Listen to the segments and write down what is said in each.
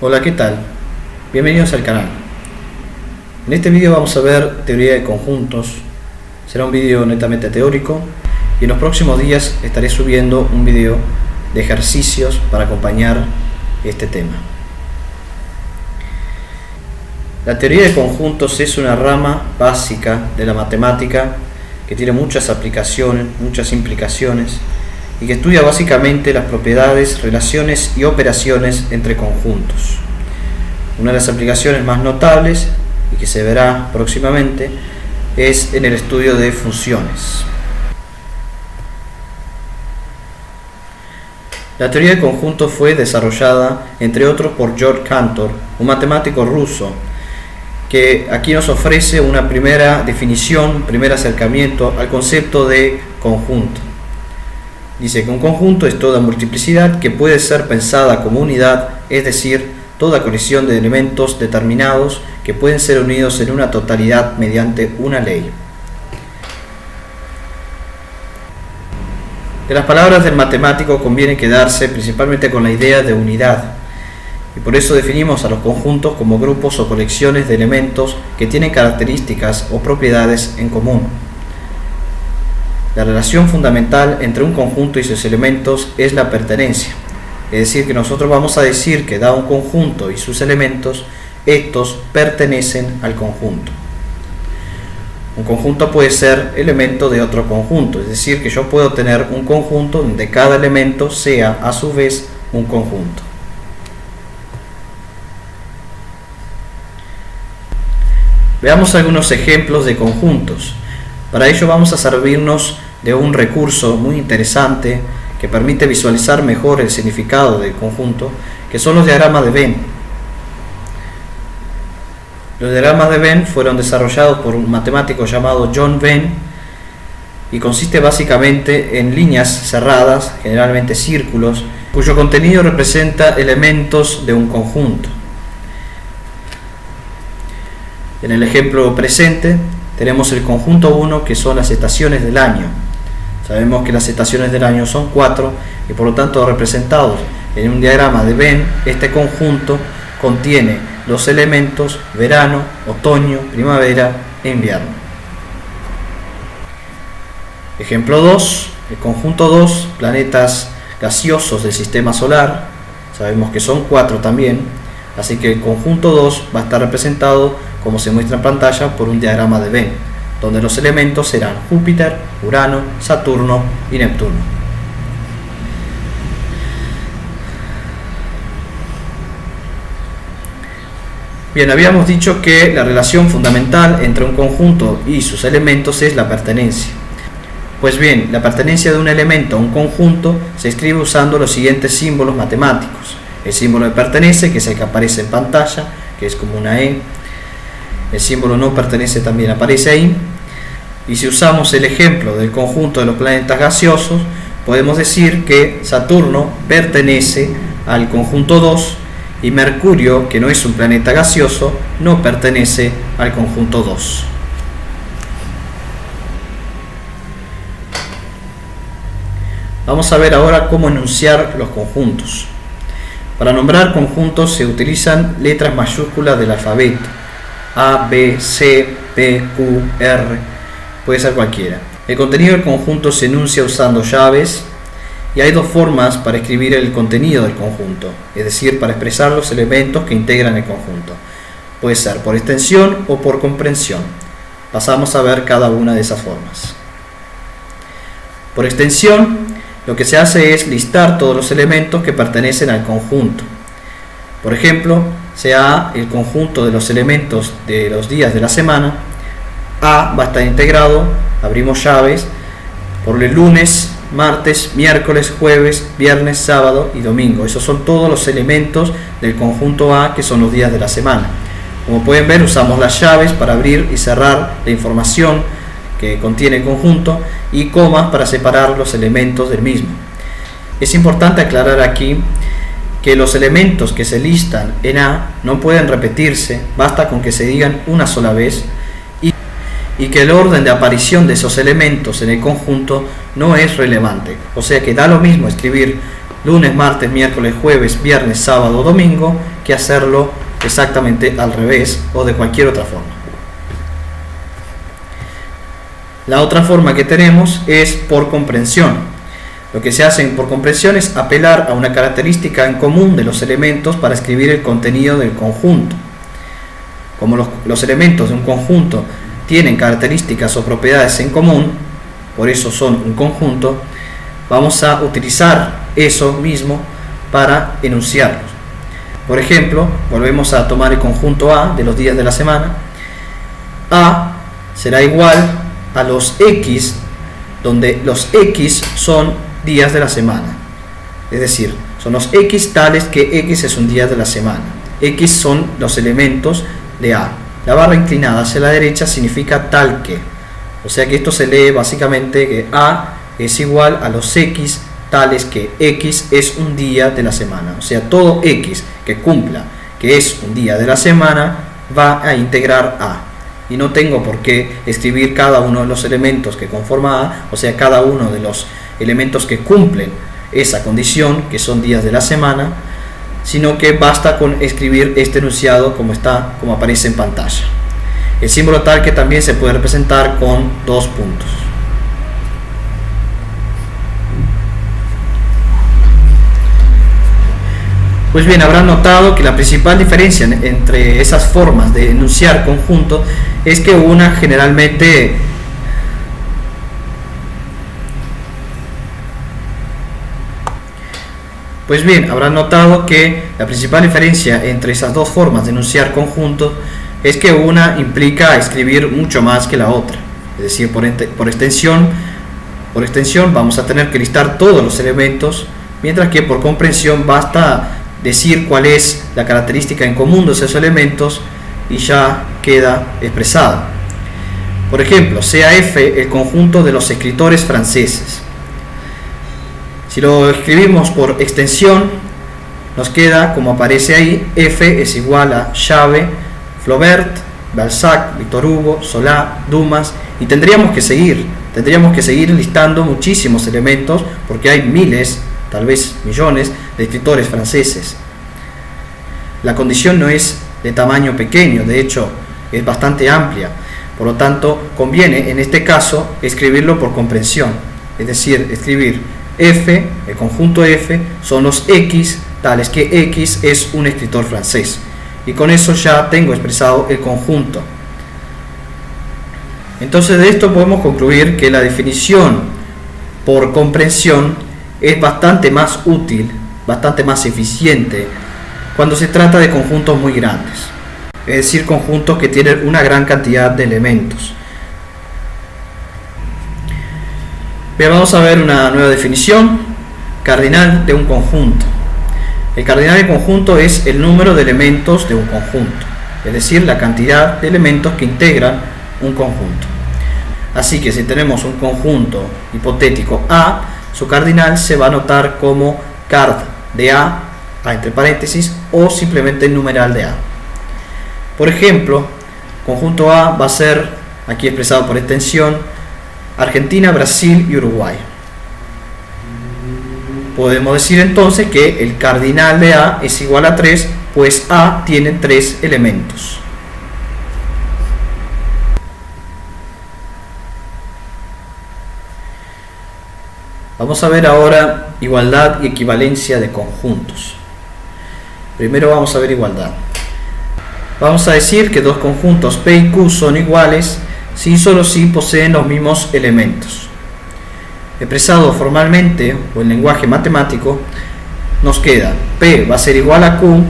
Hola, ¿qué tal? Bienvenidos al canal. En este vídeo vamos a ver teoría de conjuntos. Será un vídeo netamente teórico y en los próximos días estaré subiendo un vídeo de ejercicios para acompañar este tema. La teoría de conjuntos es una rama básica de la matemática que tiene muchas aplicaciones, muchas implicaciones y que estudia básicamente las propiedades, relaciones y operaciones entre conjuntos. Una de las aplicaciones más notables y que se verá próximamente es en el estudio de funciones. La teoría de conjuntos fue desarrollada entre otros por Georg Cantor, un matemático ruso, que aquí nos ofrece una primera definición, primer acercamiento al concepto de conjunto. Dice que un conjunto es toda multiplicidad que puede ser pensada como unidad, es decir, toda colisión de elementos determinados que pueden ser unidos en una totalidad mediante una ley. De las palabras del matemático conviene quedarse principalmente con la idea de unidad, y por eso definimos a los conjuntos como grupos o colecciones de elementos que tienen características o propiedades en común. La relación fundamental entre un conjunto y sus elementos es la pertenencia, es decir, que nosotros vamos a decir que dado un conjunto y sus elementos, estos pertenecen al conjunto. Un conjunto puede ser elemento de otro conjunto, es decir, que yo puedo tener un conjunto donde cada elemento sea a su vez un conjunto. Veamos algunos ejemplos de conjuntos. Para ello vamos a servirnos de un recurso muy interesante que permite visualizar mejor el significado del conjunto, que son los diagramas de Venn. Los diagramas de Venn fueron desarrollados por un matemático llamado John Venn y consiste básicamente en líneas cerradas, generalmente círculos, cuyo contenido representa elementos de un conjunto. En el ejemplo presente tenemos el conjunto 1, que son las estaciones del año. Sabemos que las estaciones del año son 4 y por lo tanto representados en un diagrama de Venn, este conjunto contiene los elementos verano, otoño, primavera e invierno. Ejemplo 2, el conjunto 2, planetas gaseosos del sistema solar. Sabemos que son 4 también, así que el conjunto 2 va a estar representado, como se muestra en pantalla, por un diagrama de Venn, donde los elementos serán Júpiter, Urano, Saturno y Neptuno. Bien, habíamos dicho que la relación fundamental entre un conjunto y sus elementos es la pertenencia. Pues bien, la pertenencia de un elemento a un conjunto se escribe usando los siguientes símbolos matemáticos. El símbolo de pertenece, que es el que aparece en pantalla, que es como una E. El símbolo no pertenece también aparece ahí. Y si usamos el ejemplo del conjunto de los planetas gaseosos, podemos decir que Saturno pertenece al conjunto 2 y Mercurio, que no es un planeta gaseoso, no pertenece al conjunto 2. Vamos a ver ahora cómo enunciar los conjuntos. Para nombrar conjuntos se utilizan letras mayúsculas del alfabeto. A, B, C, P, Q, R, puede ser cualquiera. El contenido del conjunto se enuncia usando llaves y hay dos formas para escribir el contenido del conjunto, es decir, para expresar los elementos que integran el conjunto. Puede ser por extensión o por comprensión. Pasamos a ver cada una de esas formas. Por extensión, lo que se hace es listar todos los elementos que pertenecen al conjunto. Por ejemplo, sea el conjunto de los elementos de los días de la semana. A va a estar integrado, abrimos llaves, por el lunes, martes, miércoles, jueves, viernes, sábado y domingo. Esos son todos los elementos del conjunto A, que son los días de la semana. Como pueden ver, usamos las llaves para abrir y cerrar la información que contiene el conjunto y comas para separar los elementos del mismo. Es importante aclarar aquí que los elementos que se listan en A no pueden repetirse, basta con que se digan una sola vez, y que el orden de aparición de esos elementos en el conjunto no es relevante, o sea que da lo mismo escribir lunes, martes, miércoles, jueves, viernes, sábado, domingo, que hacerlo exactamente al revés o de cualquier otra forma. La otra forma que tenemos es por comprensión. Lo que se hace por comprensión es apelar a una característica en común de los elementos para escribir el contenido del conjunto. Como los elementos de un conjunto tienen características o propiedades en común, por eso son un conjunto, vamos a utilizar eso mismo para enunciarlos. Por ejemplo, volvemos a tomar el conjunto A de los días de la semana. A será igual a los X, donde los X son días de la semana, es decir, son los X tales que X es un día de la semana. X son los elementos de A. La barra inclinada hacia la derecha significa tal que, o sea que esto se lee básicamente que A es igual a los X tales que X es un día de la semana, o sea todo X que cumpla que es un día de la semana va a integrar A. Y no tengo por qué escribir cada uno de los elementos que conforma A, o sea cada uno de los elementos que cumplen esa condición, que son días de la semana, sino que basta con escribir este enunciado como aparece en pantalla. El símbolo tal que también se puede representar con 2 puntos. Pues bien, habrán notado que la principal diferencia entre esas formas de enunciar conjuntos es que una generalmente Pues bien, habrán notado que la principal diferencia entre esas dos formas de enunciar conjuntos es que una implica escribir mucho más que la otra. Es decir, por extensión vamos a tener que listar todos los elementos, mientras que por comprensión basta decir cuál es la característica en común de esos elementos y ya queda expresado. Por ejemplo, sea F el conjunto de los escritores franceses. Si lo escribimos por extensión, nos queda como aparece ahí: F es igual a Chave, Flaubert, Balzac, Victor Hugo, Zola, Dumas, y tendríamos que seguir listando muchísimos elementos, porque hay miles, tal vez millones, de escritores franceses. La condición no es de tamaño pequeño, de hecho es bastante amplia, por lo tanto conviene en este caso escribirlo por comprensión, es decir, escribir F, el conjunto F, son los X, tales que X es un escritor francés, y con eso ya tengo expresado el conjunto. Entonces de esto podemos concluir que la definición por comprensión es bastante más útil, bastante más eficiente cuando se trata de conjuntos muy grandes, es decir, conjuntos que tienen una gran cantidad de elementos. Bien, vamos a ver una nueva definición: cardinal de un conjunto. El cardinal del conjunto es el número de elementos de un conjunto, es decir, la cantidad de elementos que integran un conjunto. Así que si tenemos un conjunto hipotético A, su cardinal se va a anotar como card de A entre paréntesis, o simplemente el numeral de A. Por ejemplo, conjunto A va a ser, aquí expresado por extensión, Argentina, Brasil y Uruguay. Podemos decir entonces que el cardinal de A es igual a 3, pues A tiene 3 elementos. Vamos a ver ahora igualdad y equivalencia de conjuntos. Primero vamos a ver igualdad. Vamos a decir que dos conjuntos P y Q son iguales si y solo si poseen los mismos elementos. Expresado formalmente o en lenguaje matemático, nos queda P va a ser igual a Q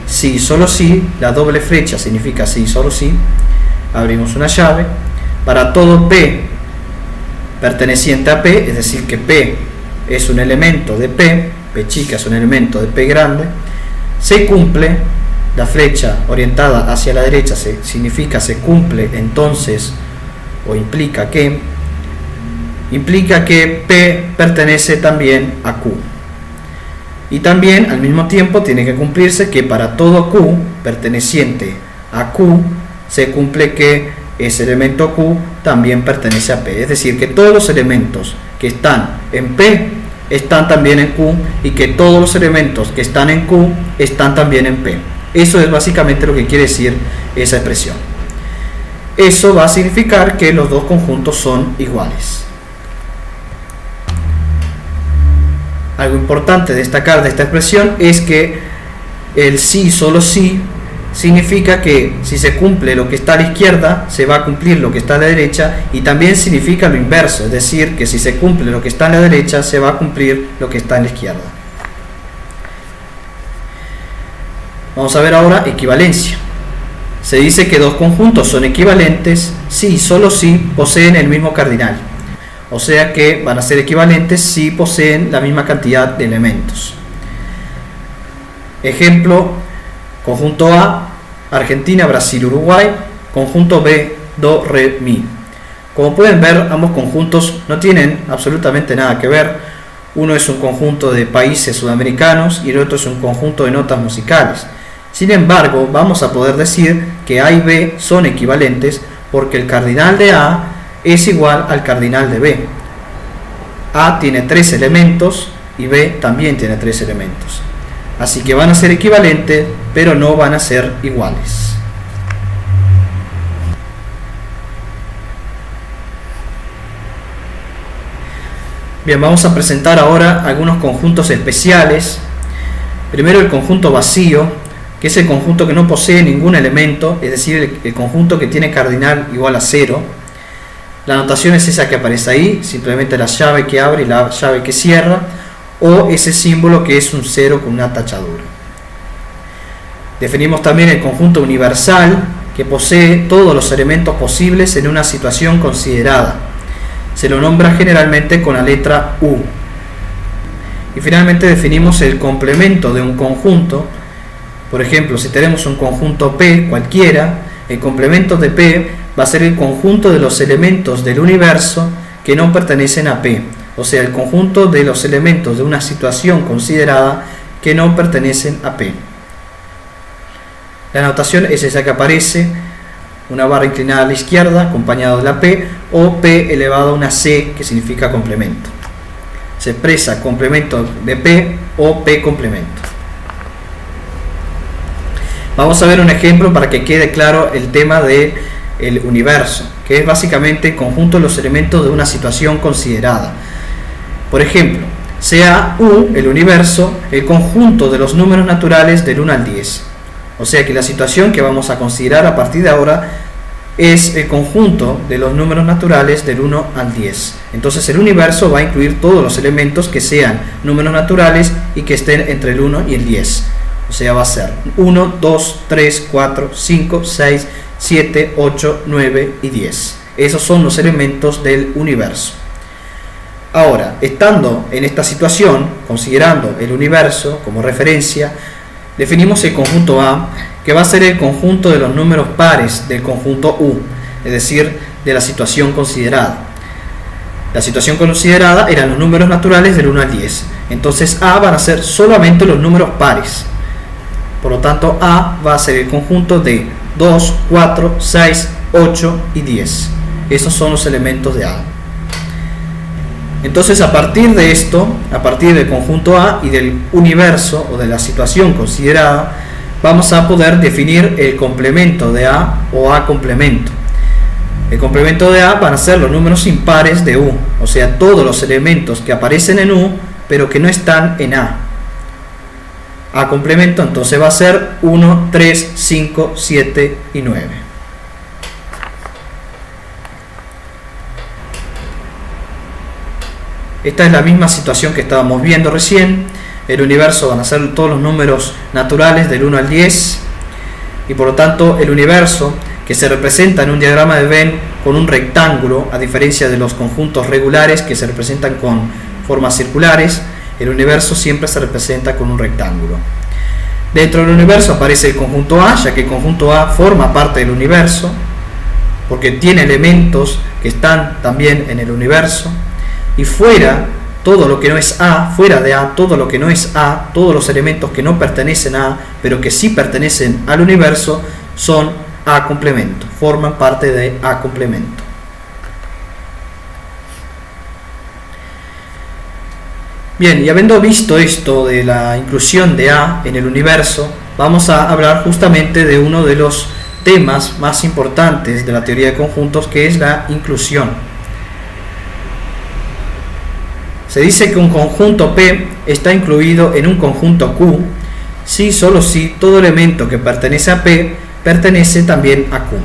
si y solo si, la doble flecha significa si y solo si, abrimos una llave, para todo P perteneciente a P, es decir que P es un elemento de P chica es un elemento de P grande, se cumple, la flecha orientada hacia la derecha significa se cumple entonces, o implica que P pertenece también a Q. Y también al mismo tiempo tiene que cumplirse que para todo Q perteneciente a Q se cumple que ese elemento Q también pertenece a P. Es decir, que todos los elementos que están en P están también en Q y que todos los elementos que están en Q están también en P. Eso es básicamente lo que quiere decir esa expresión. Eso va a significar que los dos conjuntos son iguales. Algo importante destacar de esta expresión es que el sí, solo sí, significa que si se cumple lo que está a la izquierda, se va a cumplir lo que está a la derecha, y también significa lo inverso, es decir, que si se cumple lo que está a la derecha, se va a cumplir lo que está a la izquierda. Vamos a ver ahora equivalencia. Se dice que dos conjuntos son equivalentes si, solo si, poseen el mismo cardinal. O sea que van a ser equivalentes si poseen la misma cantidad de elementos. Ejemplo, conjunto A, Argentina, Brasil, Uruguay. Conjunto B, Do, Re, Mi. Como pueden ver, ambos conjuntos no tienen absolutamente nada que ver. Uno es un conjunto de países sudamericanos y el otro es un conjunto de notas musicales. Sin embargo, vamos a poder decir que A y B son equivalentes porque el cardinal de A es igual al cardinal de B. A tiene 3 elementos y B también tiene 3 elementos. Así que van a ser equivalentes, pero no van a ser iguales. Bien, vamos a presentar ahora algunos conjuntos especiales. Primero el conjunto vacío, que es el conjunto que no posee ningún elemento, es decir, el conjunto que tiene cardinal igual a 0. La notación es esa que aparece ahí, simplemente la llave que abre y la llave que cierra, o ese símbolo que es un 0 con una tachadura. Definimos también el conjunto universal, que posee todos los elementos posibles en una situación considerada. Se lo nombra generalmente con la letra U. Y finalmente definimos el complemento de un conjunto. Por ejemplo, si tenemos un conjunto P cualquiera, el complemento de P va a ser el conjunto de los elementos del universo que no pertenecen a P, o sea, el conjunto de los elementos de una situación considerada que no pertenecen a P. La notación es esa que aparece, una barra inclinada a la izquierda acompañada de la P, o P elevado a una C, que significa complemento. Se expresa complemento de P o P complemento. Vamos a ver un ejemplo para que quede claro el tema del universo, que es básicamente el conjunto de los elementos de una situación considerada. Por ejemplo, sea U, el universo, el conjunto de los números naturales del 1 al 10. O sea que la situación que vamos a considerar a partir de ahora es el conjunto de los números naturales del 1 al 10. Entonces el universo va a incluir todos los elementos que sean números naturales y que estén entre el 1 y el 10. O sea, va a ser 1, 2, 3, 4, 5, 6, 7, 8, 9 y 10. Esos son los elementos del universo. Ahora, estando en esta situación, considerando el universo como referencia, definimos el conjunto A, que va a ser el conjunto de los números pares del conjunto U, es decir, de la situación considerada. La situación considerada eran los números naturales del 1 al 10. Entonces A van a ser solamente los números pares. Por lo tanto, A va a ser el conjunto de 2, 4, 6, 8 y 10. Esos son los elementos de A. Entonces, a partir de esto, a partir del conjunto A y del universo o de la situación considerada, vamos a poder definir el complemento de A o A complemento. El complemento de A van a ser los números impares de U, o sea, todos los elementos que aparecen en U, pero que no están en A. A complemento entonces va a ser 1, 3, 5, 7 y 9. Esta es la misma situación que estábamos viendo recién. El universo van a ser todos los números naturales del 1 al 10 y por lo tanto el universo, que se representa en un diagrama de Venn con un rectángulo, a diferencia de los conjuntos regulares que se representan con formas circulares, el universo siempre se representa con un rectángulo. Dentro del universo aparece el conjunto A, ya que el conjunto A forma parte del universo, porque tiene elementos que están también en el universo. Y fuera, todo lo que no es A, fuera de A, todo lo que no es A, todos los elementos que no pertenecen a A, pero que sí pertenecen al universo, son A complemento, forman parte de A complemento. Bien, y habiendo visto esto de la inclusión de A en el universo, vamos a hablar justamente de uno de los temas más importantes de la teoría de conjuntos, que es la inclusión. Se dice que un conjunto P está incluido en un conjunto Q si solo si todo elemento que pertenece a P pertenece también a Q.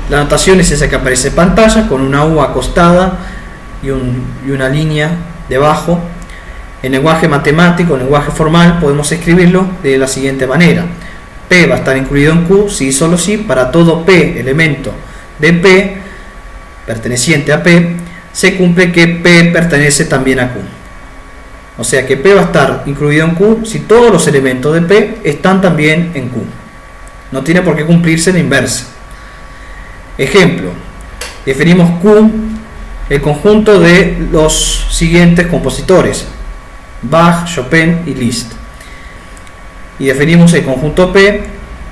La notación es esa que aparece en pantalla, con una U acostada y una línea debajo. En lenguaje matemático, en lenguaje formal, podemos escribirlo de la siguiente manera: P va a estar incluido en Q si y solo si para todo P elemento de P perteneciente a P se cumple que P pertenece también a Q. O sea que P va a estar incluido en Q si todos los elementos de P están también en Q. No tiene por qué cumplirse la inversa. Ejemplo, definimos Q, el conjunto de los siguientes compositores: Bach, Chopin y Liszt. Y definimos el conjunto P,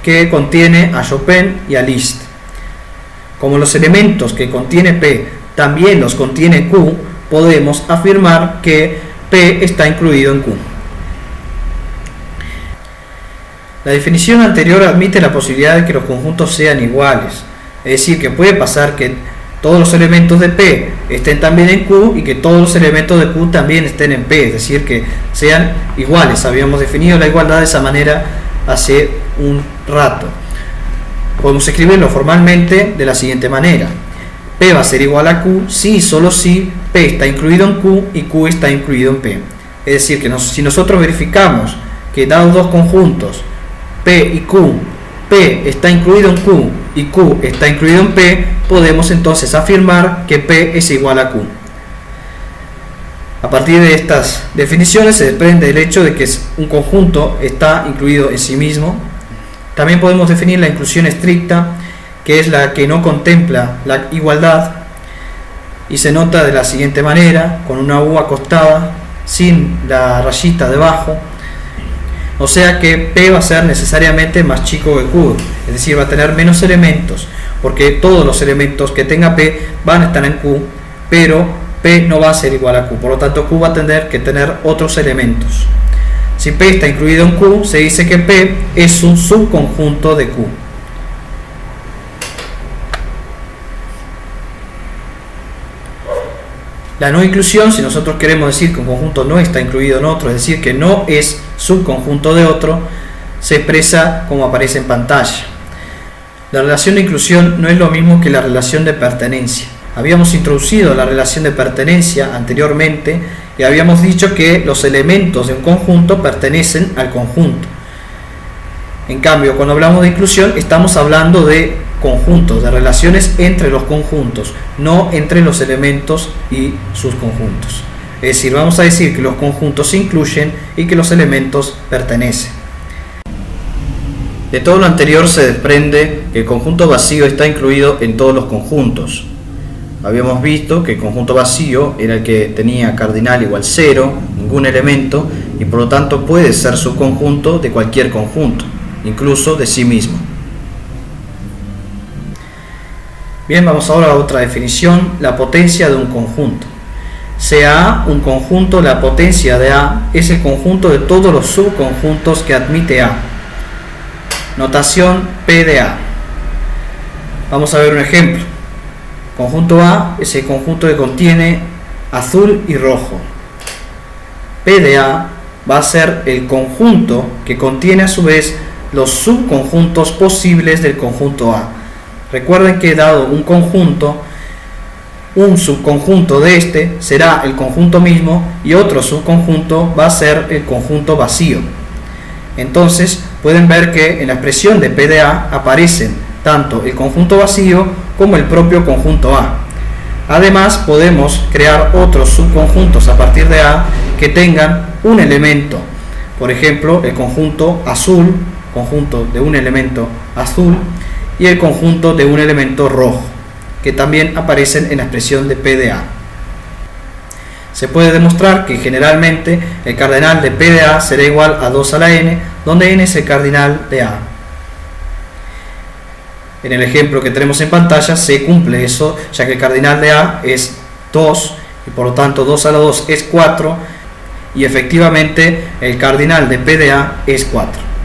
que contiene a Chopin y a Liszt. Como los elementos que contiene P también los contiene Q, podemos afirmar que P está incluido en Q. La definición anterior admite la posibilidad de que los conjuntos sean iguales, es decir, que puede pasar que todos los elementos de P estén también en Q y que todos los elementos de Q también estén en P, es decir, que sean iguales. Habíamos definido la igualdad de esa manera hace un rato. Podemos escribirlo formalmente de la siguiente manera: P va a ser igual a Q si y solo si P está incluido en Q y Q está incluido en P. Es decir, que si nosotros verificamos que dados dos conjuntos P y Q, P está incluido en Q y Q está incluido en P, podemos entonces afirmar que P es igual a Q. A partir de estas definiciones se desprende el hecho de que un conjunto está incluido en sí mismo. También podemos definir la inclusión estricta, que es la que no contempla la igualdad, y se nota de la siguiente manera, con una U acostada sin la rayita debajo. O sea que P va a ser necesariamente más chico que Q, es decir, va a tener menos elementos, porque todos los elementos que tenga P van a estar en Q, pero P no va a ser igual a Q, por lo tanto Q va a tener que tener otros elementos. Si P está incluido en Q, se dice que P es un subconjunto de Q. La no inclusión, si nosotros queremos decir que un conjunto no está incluido en otro, es decir, que no es subconjunto de otro, se expresa como aparece en pantalla. La relación de inclusión no es lo mismo que la relación de pertenencia. Habíamos introducido la relación de pertenencia anteriormente y habíamos dicho que los elementos de un conjunto pertenecen al conjunto. En cambio, cuando hablamos de inclusión, estamos hablando de conjuntos, de relaciones entre los conjuntos, no entre los elementos y sus conjuntos. Es decir, vamos a decir que los conjuntos se incluyen y que los elementos pertenecen. De todo lo anterior se desprende que el conjunto vacío está incluido en todos los conjuntos. Habíamos visto que el conjunto vacío era el que tenía cardinal igual 0, ningún elemento, y por lo tanto puede ser subconjunto de cualquier conjunto, incluso de sí mismo. Bien, vamos ahora a otra definición: la potencia de un conjunto. Sea A un conjunto, la potencia de A es el conjunto de todos los subconjuntos que admite A. Notación P de A. Vamos a ver un ejemplo. Conjunto A es el conjunto que contiene azul y rojo. P de A va a ser el conjunto que contiene a su vez los subconjuntos posibles del conjunto A. Recuerden que dado un conjunto, un subconjunto de este será el conjunto mismo y otro subconjunto va a ser el conjunto vacío. Entonces pueden ver que en la expresión de P de A aparecen tanto el conjunto vacío como el propio conjunto A. Además podemos crear otros subconjuntos a partir de A que tengan un elemento. Por ejemplo, el conjunto azul, conjunto de un elemento azul, y el conjunto de un elemento rojo, que también aparecen en la expresión de P de A. Se puede demostrar que generalmente el cardinal de P de A será igual a 2 a la n, donde n es el cardinal de A. En el ejemplo que tenemos en pantalla se cumple eso, ya que el cardinal de A es 2 y por lo tanto 2 a la 2 es 4, y efectivamente el cardinal de P de A es 4.